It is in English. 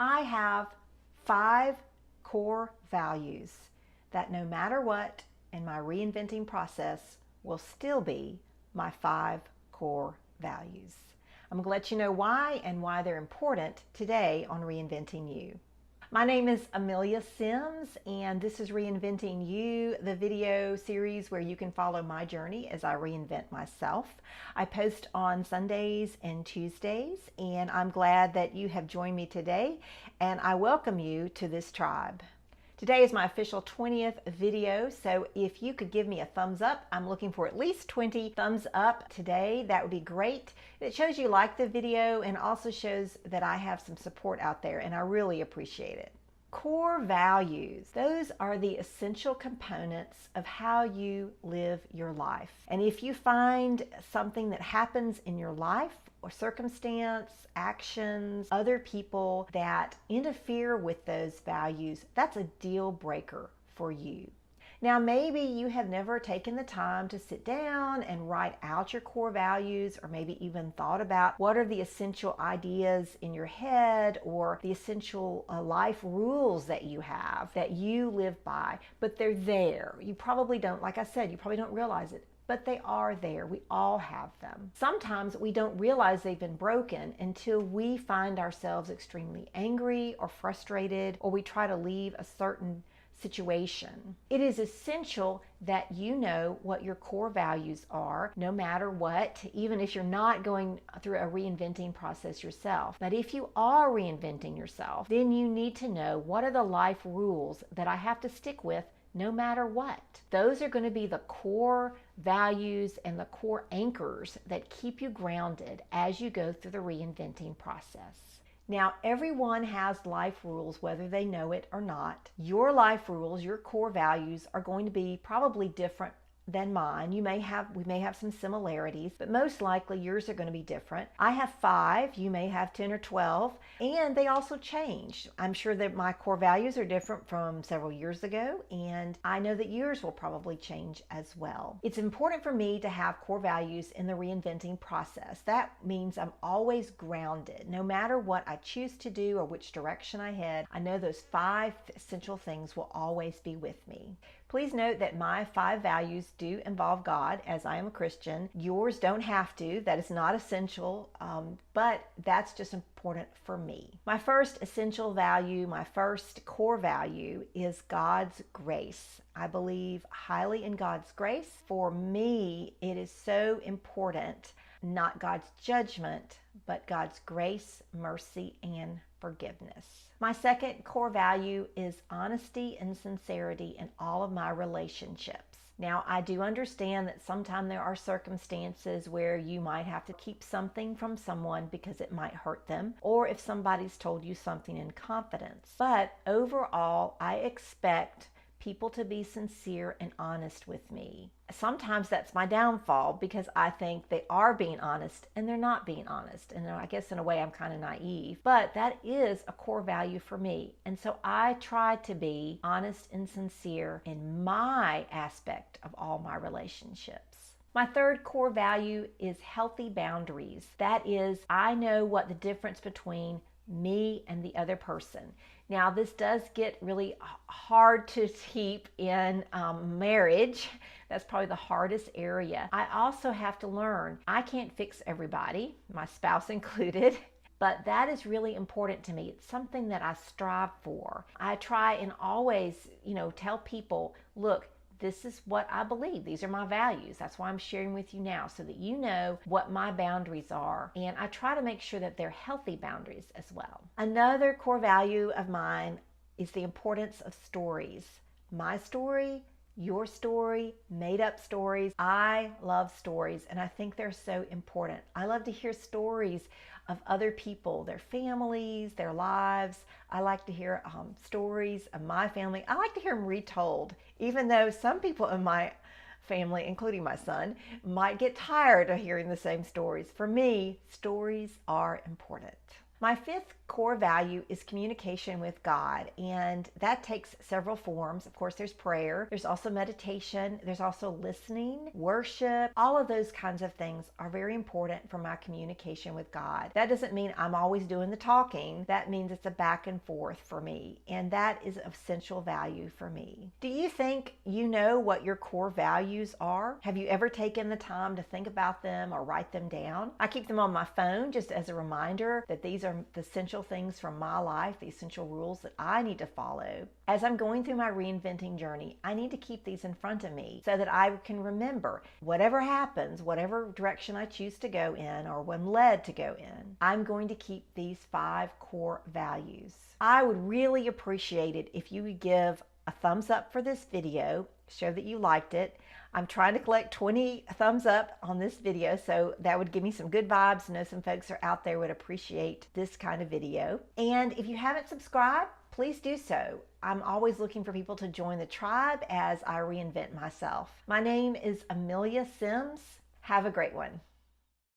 I have 5 core values that no matter what in my reinventing process will still be my 5 core values. I'm going to let you know why and why they're important today on Reinventing You. My name is Amelia Sims, and this is Reinventing You, the video series where you can follow my journey as I reinvent myself. I post on Sundays and Tuesdays, and I'm glad that you have joined me today, and I welcome you to this tribe. Today is my official 20th video, so if you could give me a thumbs up, I'm looking for at least 20 thumbs up today. That would be great. It shows you like the video and also shows that I have some support out there, and I really appreciate it. Core values, those are the essential components of how you live your life. And if you find something that happens in your life or circumstance, actions, other people that interfere with those values, that's a deal breaker for you. Now, maybe you have never taken the time to sit down and write out your core values, or maybe even thought about what are the essential ideas in your head or the essential life rules that you have that you live by, but they're there. You probably don't, like I said, you probably don't realize it, but they are there. We all have them. Sometimes we don't realize they've been broken until we find ourselves extremely angry or frustrated, or we try to leave a certain situation. It is essential that you know what your core values are, no matter what, even if you're not going through a reinventing process yourself. But if you are reinventing yourself, then you need to know what are the life rules that I have to stick with no matter what. Those are going to be the core values and the core anchors that keep you grounded as you go through the reinventing process. Now, everyone has life rules, whether they know it or not. Your life rules, your core values, are going to be probably different than mine. We may have some similarities, but most likely yours are going to be different. I have 5, you may have 10 or 12, and they also change. I'm sure that my core values are different from several years ago, and I know that yours will probably change as well. It's important for me to have core values in the reinventing process. That means I'm always grounded. No matter what I choose to do or which direction I head, I know those 5 essential things will always be with me. Please note that my 5 values do involve God, as I am a Christian. Yours don't have to. That is not essential, but that's just important for me. My first essential value, my first core value, is God's grace. I believe highly in God's grace. For me, it is so important, not God's judgment, but God's grace, mercy, and forgiveness. My second core value is honesty and sincerity in all of my relationships. Now, I do understand that sometimes there are circumstances where you might have to keep something from someone because it might hurt them, or if somebody's told you something in confidence. But overall, I expect people to be sincere and honest with me. Sometimes that's my downfall because I think they are being honest and they're not being honest. And I guess in a way I'm kind of naive, but that is a core value for me. And so I try to be honest and sincere in my aspect of all my relationships. My third core value is healthy boundaries. That is, I know what the difference between me and the other person. Now, this does get really hard to keep in marriage. That's probably the hardest area. I also have to learn I can't fix everybody, my spouse included, but that is really important to me. It's something that I strive for. I try and always, tell people, look, this is what I believe. These are my values. That's why I'm sharing with you now, so that you know what my boundaries are. And I try to make sure that they're healthy boundaries as well. Another core value of mine is the importance of stories. My story, your story, made up stories. I love stories, and I think they're so important. I love to hear stories of other people, their families, their lives. I like to hear stories of my family. I like to hear them retold, even though some people in my family, including my son, might get tired of hearing the same stories. For me, stories are important. My fifth core value is communication with God, and that takes several forms. Of course, there's prayer, there's also meditation, there's also listening, worship. All of those kinds of things are very important for my communication with God. That doesn't mean I'm always doing the talking. That means it's a back and forth for me, and that is of essential value for me. Do you think you know what your core values are? Have you ever taken the time to think about them or write them down? I keep them on my phone just as a reminder that these are the essential things from my life, the essential rules that I need to follow. As I'm going through my reinventing journey, I need to keep these in front of me so that I can remember whatever happens, whatever direction I choose to go in or when led to go in, I'm going to keep these 5 core values. I would really appreciate it if you would give a thumbs up for this video, show that you liked it. I'm trying to collect 20 thumbs up on this video, so that would give me some good vibes. I know some folks are out there would appreciate this kind of video. And if you haven't subscribed, please do so. I'm always looking for people to join the tribe as I reinvent myself. My name is Amelia Sims. Have a great one.